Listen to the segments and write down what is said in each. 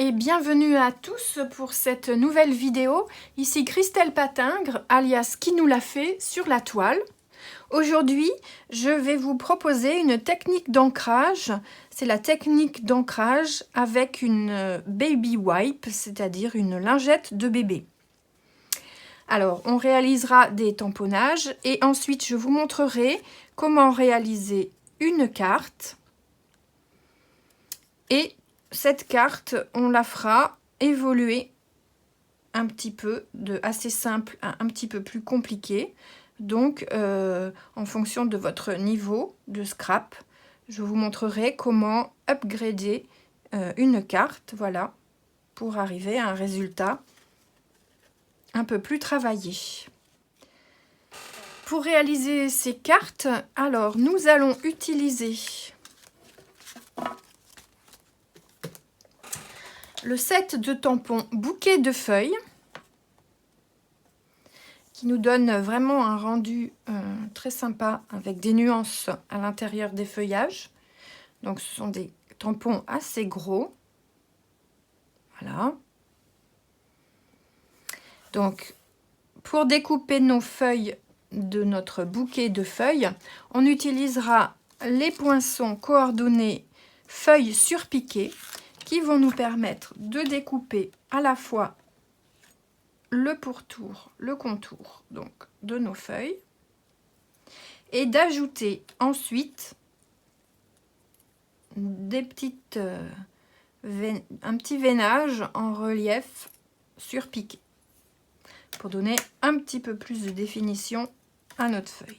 et bienvenue à tous pour cette nouvelle vidéo. Ici Christelle Patingre, alias Qui nous l'a fait, sur la toile. Aujourd'hui, je vais vous proposer une technique d'ancrage. C'est la technique d'ancrage avec une baby wipe, c'est-à-dire une lingette de bébé. Alors, on réalisera des tamponnages et ensuite je vous montrerai comment réaliser une carte. Et cette carte, on la fera évoluer un petit peu, de assez simple à un petit peu plus compliqué. Donc, en fonction de votre niveau de scrap, je vous montrerai comment upgrader une carte, voilà, pour arriver à un résultat un peu plus travaillé. Pour réaliser ces cartes, alors nous allons utiliser le set de tampons bouquet de feuilles qui nous donne vraiment un rendu très sympa avec des nuances à l'intérieur des feuillages. Donc ce sont des tampons assez gros. Voilà. Donc pour découper nos feuilles de notre bouquet de feuilles, on utilisera les poinçons coordonnés feuilles surpiquées qui vont nous permettre de découper à la fois le pourtour, le contour donc de nos feuilles et d'ajouter ensuite des petites un petit veinage en relief surpiqué pour donner un petit peu plus de définition à notre feuille.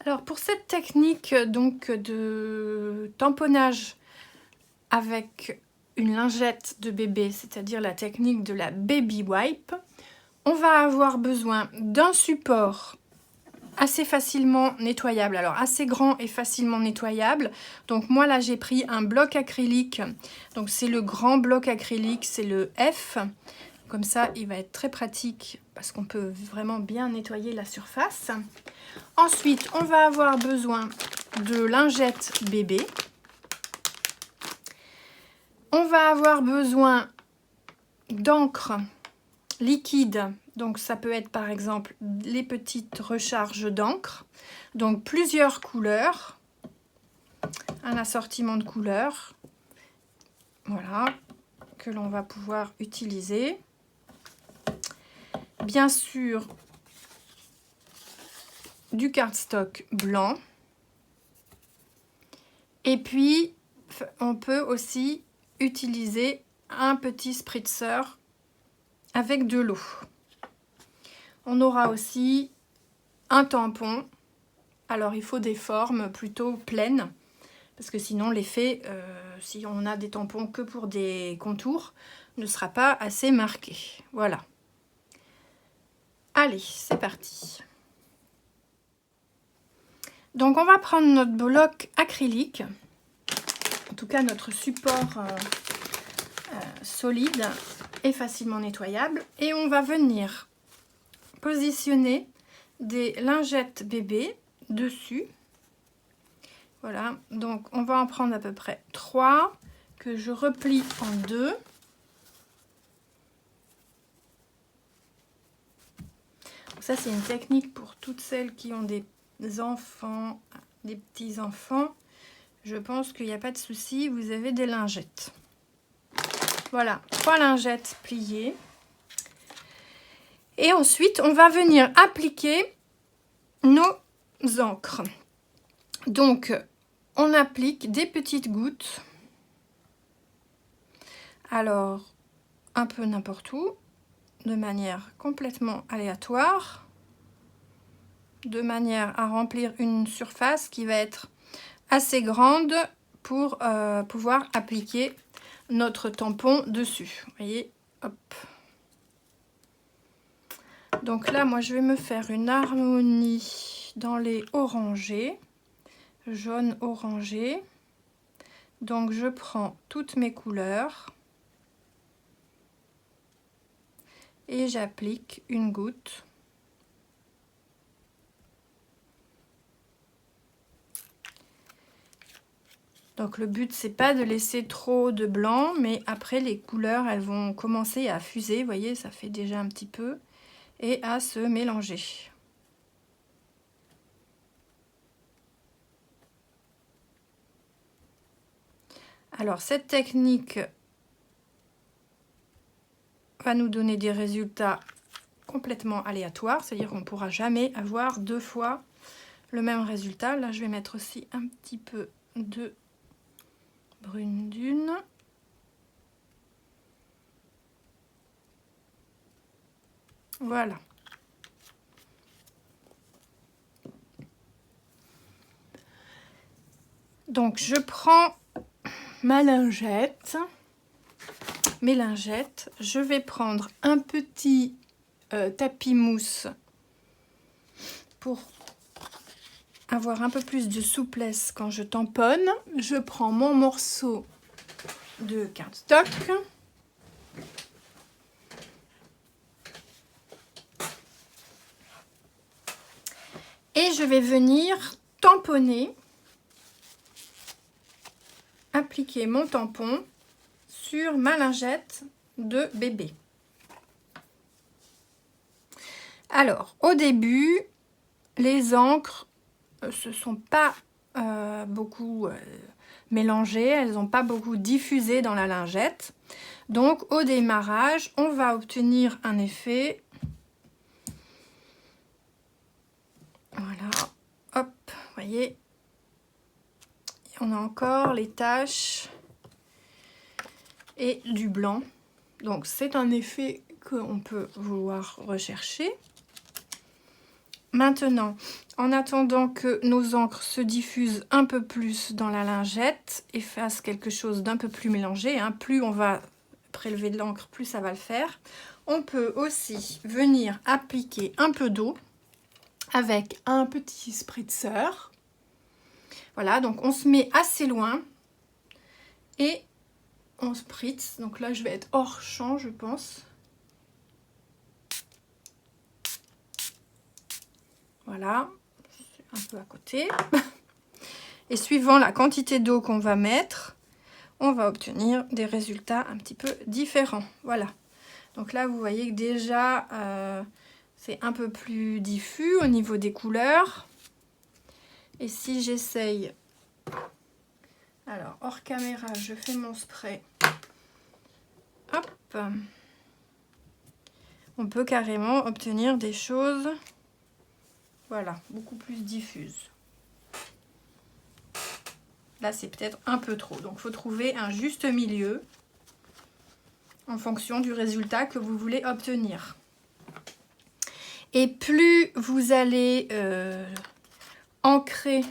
Alors pour cette technique donc de tamponnage avec une lingette de bébé, c'est-à-dire la technique de la baby wipe, on va avoir besoin d'un support assez facilement nettoyable, alors assez grand et facilement nettoyable. Donc moi là j'ai pris un bloc acrylique, donc c'est le grand bloc acrylique, c'est le F. Comme ça, il va être très pratique parce qu'on peut vraiment bien nettoyer la surface. Ensuite, on va avoir besoin de lingettes bébé. On va avoir besoin d'encre liquide. Donc, ça peut être par exemple les petites recharges d'encre. Donc, plusieurs couleurs. Un assortiment de couleurs. Voilà, que l'on va pouvoir utiliser. Bien sûr, du cardstock blanc. Et puis, on peut aussi utiliser un petit spritzer avec de l'eau. On aura aussi un tampon. Alors, il faut des formes plutôt pleines, parce que sinon, l'effet, si on a des tampons que pour des contours, ne sera pas assez marqué. Voilà. Allez, c'est parti. Donc on va prendre notre bloc acrylique, en tout cas notre support solide et facilement nettoyable, et on va venir positionner des lingettes bébé dessus. Voilà, donc on va en prendre à peu près 3 que je replie en 2. Ça c'est une technique pour toutes celles qui ont des enfants, des petits enfants. Je pense qu'il n'y a pas de souci, vous avez des lingettes. Voilà, 3 lingettes pliées. Et ensuite, on va venir appliquer nos encres. Donc, on applique des petites gouttes. Alors, un peu n'importe où, de manière complètement aléatoire, de manière à remplir une surface qui va être assez grande pour pouvoir appliquer notre tampon dessus. Vous voyez, hop. Donc là, moi, je vais me faire une harmonie dans les orangés, jaune orangé. Donc, je prends toutes mes couleurs et j'applique une goutte. Donc le but c'est pas de laisser trop de blanc, mais après les couleurs elles vont commencer à fuser, vous voyez ça fait déjà un petit peu, et à se mélanger. Alors cette technique va nous donner des résultats complètement aléatoires, c'est-à-dire qu'on ne pourra jamais avoir 2 fois le même résultat. Là je vais mettre aussi un petit peu de brune dune. Voilà. Donc je prends ma lingette, mes lingettes, je vais prendre un petit tapis mousse pour avoir un peu plus de souplesse quand je tamponne. Je prends mon morceau de cardstock. Et je vais venir tamponner, appliquer mon tampon sur ma lingette de bébé. Alors, au début, les encres se sont pas beaucoup mélangées, elles n'ont pas beaucoup diffusé dans la lingette. Donc, au démarrage, on va obtenir un effet. Voilà, hop, vous voyez, on a encore les taches et du blanc. Donc, c'est un effet qu'on peut vouloir rechercher. Maintenant, en attendant que nos encres se diffusent un peu plus dans la lingette et fassent quelque chose d'un peu plus mélangé, hein, plus on va prélever de l'encre, plus ça va le faire. On peut aussi venir appliquer un peu d'eau avec un petit spritzer. Voilà, donc on se met assez loin et on spritz. Donc là, je vais être hors champ, je pense. Voilà, un peu à côté. Et suivant la quantité d'eau qu'on va mettre, on va obtenir des résultats un petit peu différents. Voilà. Donc là, vous voyez que déjà, c'est un peu plus diffus au niveau des couleurs. Et si j'essaye... Alors, hors caméra, je fais mon spray. Hop. On peut carrément obtenir des choses, voilà, beaucoup plus diffuses. Là, c'est peut-être un peu trop. Donc, il faut trouver un juste milieu en fonction du résultat que vous voulez obtenir. Et plus vous allez ancrer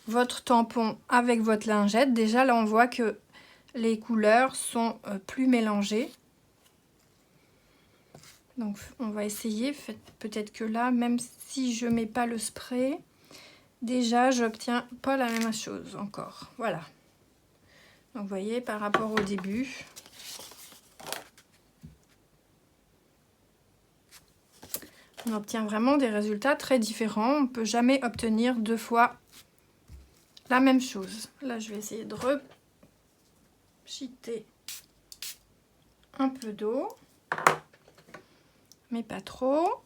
votre tampon avec votre lingette, déjà là, on voit que les couleurs sont plus mélangées. Donc, on va essayer. Peut-être que là, même si je ne mets pas le spray, déjà, j'obtiens pas la même chose encore. Voilà. Donc, vous voyez, par rapport au début, on obtient vraiment des résultats très différents. On ne peut jamais obtenir 2 fois la même chose. Là, je vais essayer de repchiter un peu d'eau, mais pas trop.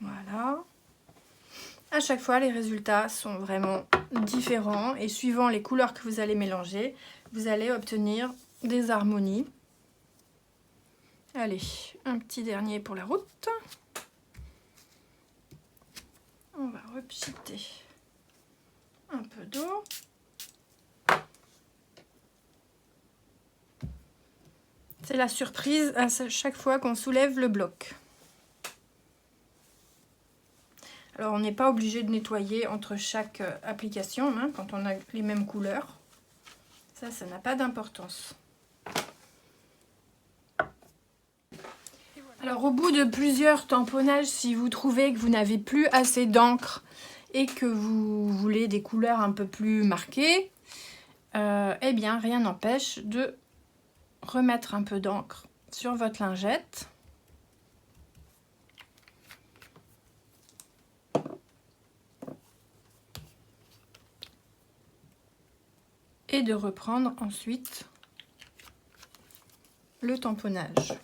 Voilà. À chaque fois, les résultats sont vraiment différents et suivant les couleurs que vous allez mélanger, vous allez obtenir des harmonies. Allez, un petit dernier pour la route. On va repchiter un peu d'eau. C'est la surprise à chaque fois qu'on soulève le bloc. Alors, on n'est pas obligé de nettoyer entre chaque application, hein, quand on a les mêmes couleurs. Ça n'a pas d'importance. Alors, au bout de plusieurs tamponnages, si vous trouvez que vous n'avez plus assez d'encre et que vous voulez des couleurs un peu plus marquées, eh bien, rien n'empêche de remettre un peu d'encre sur votre lingette. et de reprendre ensuite le tamponnage.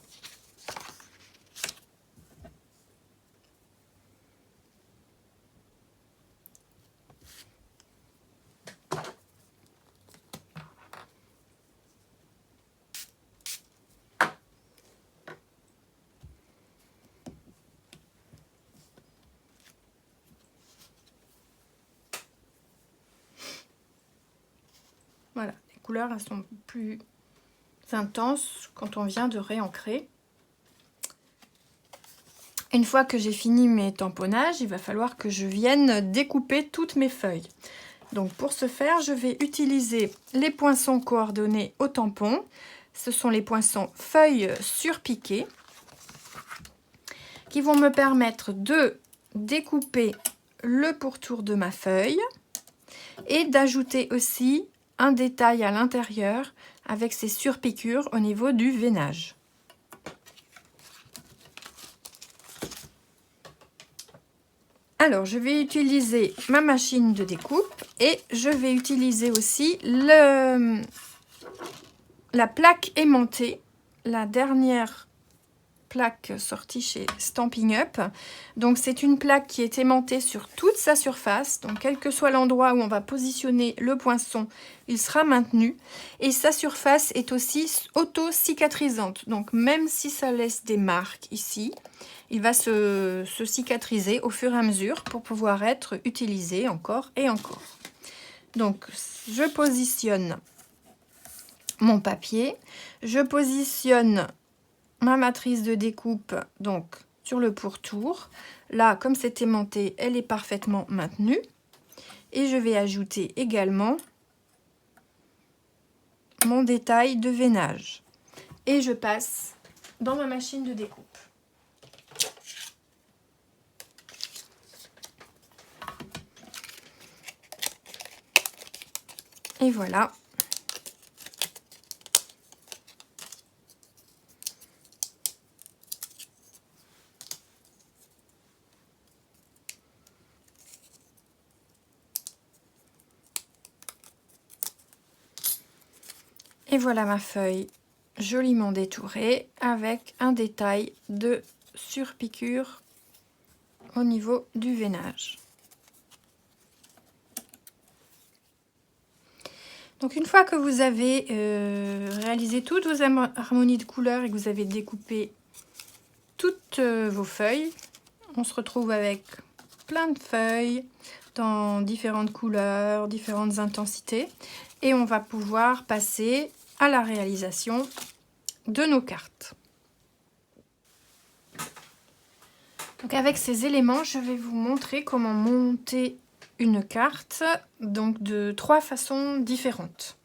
Voilà, les couleurs elles sont plus intenses quand on vient de réancrer. Une fois que j'ai fini mes tamponnages, il va falloir que je vienne découper toutes mes feuilles. Donc pour ce faire, je vais utiliser les poinçons coordonnés au tampon. Ce sont les poinçons feuilles surpiquées qui vont me permettre de découper le pourtour de ma feuille et d'ajouter aussi un détail à l'intérieur avec ces surpiqûres au niveau du veinage. Alors, je vais utiliser ma machine de découpe et je vais utiliser aussi la plaque aimantée, la dernière plaque sortie chez Stampin' Up. Donc c'est une plaque qui est aimantée sur toute sa surface, donc quel que soit l'endroit où on va positionner le poinçon, il sera maintenu, et sa surface est aussi auto-cicatrisante, donc même si ça laisse des marques ici, il va se cicatriser au fur et à mesure pour pouvoir être utilisé encore et encore. Donc je positionne mon papier, je positionne ma matrice de découpe donc sur le pourtour. Là, comme c'est aimanté, elle est parfaitement maintenue. Et je vais ajouter également mon détail de veinage. Et je passe dans ma machine de découpe. Et voilà. Et voilà ma feuille joliment détourée avec un détail de surpiqûre au niveau du veinage. Donc une fois que vous avez réalisé toutes vos harmonies de couleurs et que vous avez découpé toutes vos feuilles, on se retrouve avec plein de feuilles dans différentes couleurs, différentes intensités, et on va pouvoir passer à la réalisation de nos cartes. Donc avec ces éléments, je vais vous montrer comment monter une carte, donc de 3 façons différentes.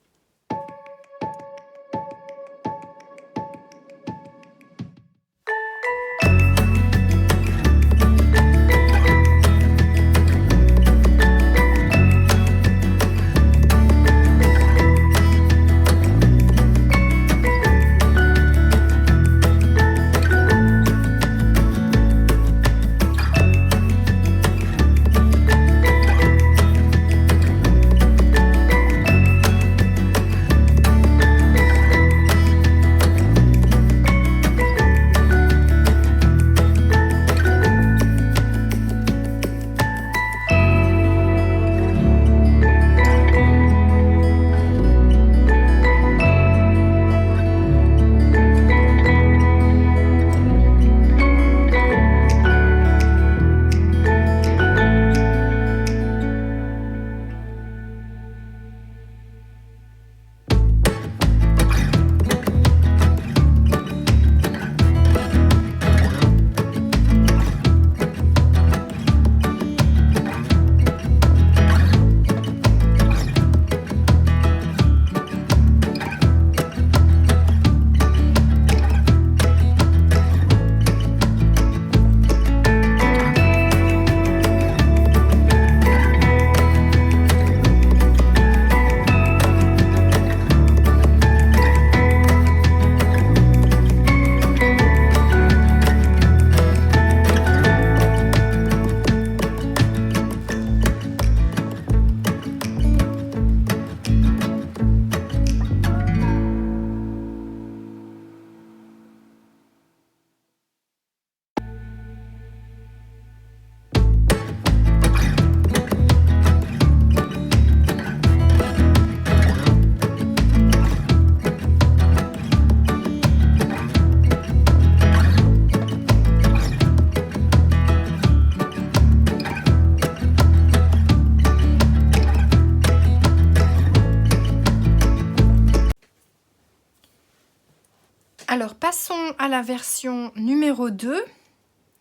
Alors, passons à la version numéro 2.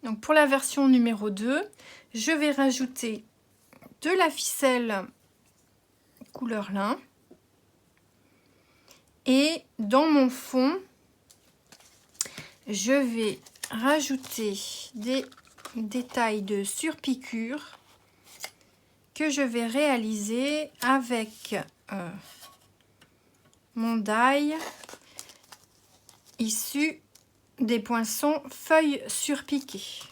Donc, pour la version numéro 2, je vais rajouter de la ficelle couleur lin. Et dans mon fond, je vais rajouter des détails de surpiqûre que je vais réaliser avec mon die issu des poinçons feuilles surpiquées.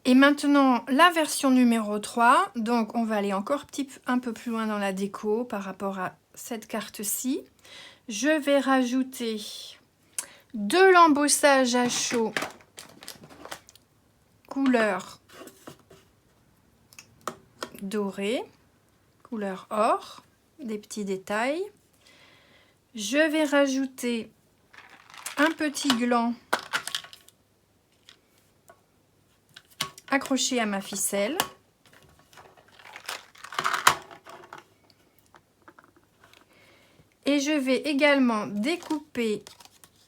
Et maintenant, la version numéro 3. Donc, on va aller encore un peu plus loin dans la déco par rapport à cette carte-ci. Je vais rajouter de l'embossage à chaud couleur dorée, couleur or, des petits détails. Je vais rajouter un petit gland accroché à ma ficelle. Et je vais également découper,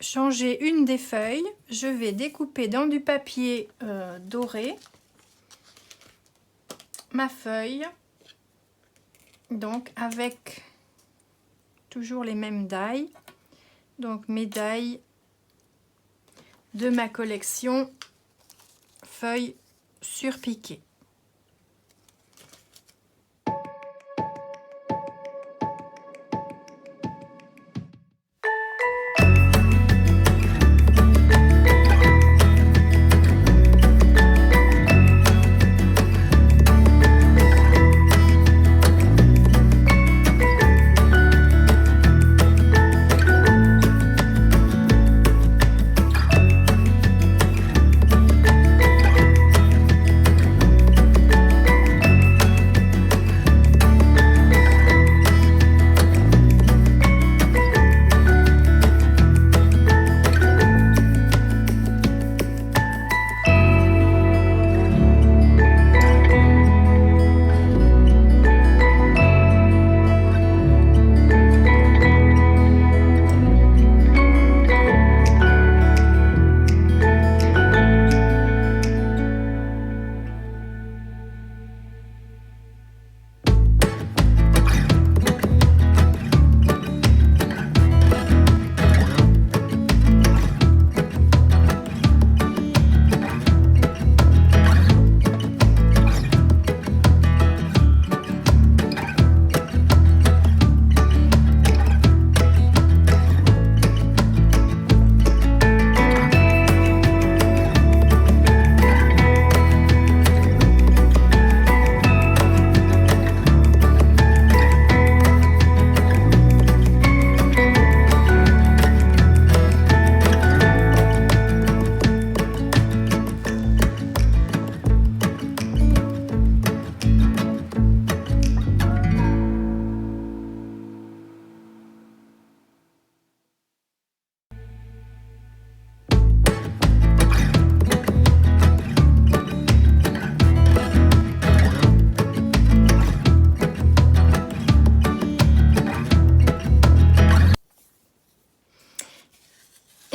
changer une des feuilles. Je vais découper dans du papier doré ma feuille. Donc avec toujours les mêmes die. Donc mes die de ma collection feuilles surpiquées.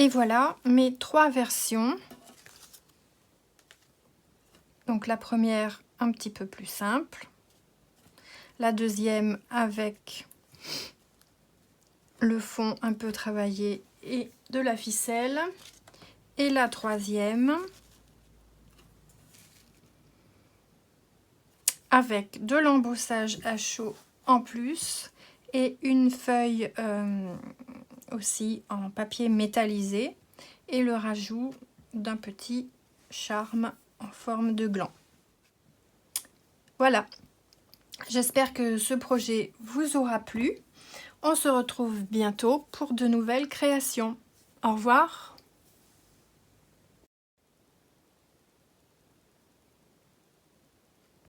Et voilà mes 3 versions. Donc la première un petit peu plus simple. La deuxième avec le fond un peu travaillé et de la ficelle. Et la troisième avec de l'embossage à chaud en plus et une feuille aussi en papier métallisé et le rajout d'un petit charme en forme de gland. Voilà, j'espère que ce projet vous aura plu. On se retrouve bientôt pour de nouvelles créations. Au revoir!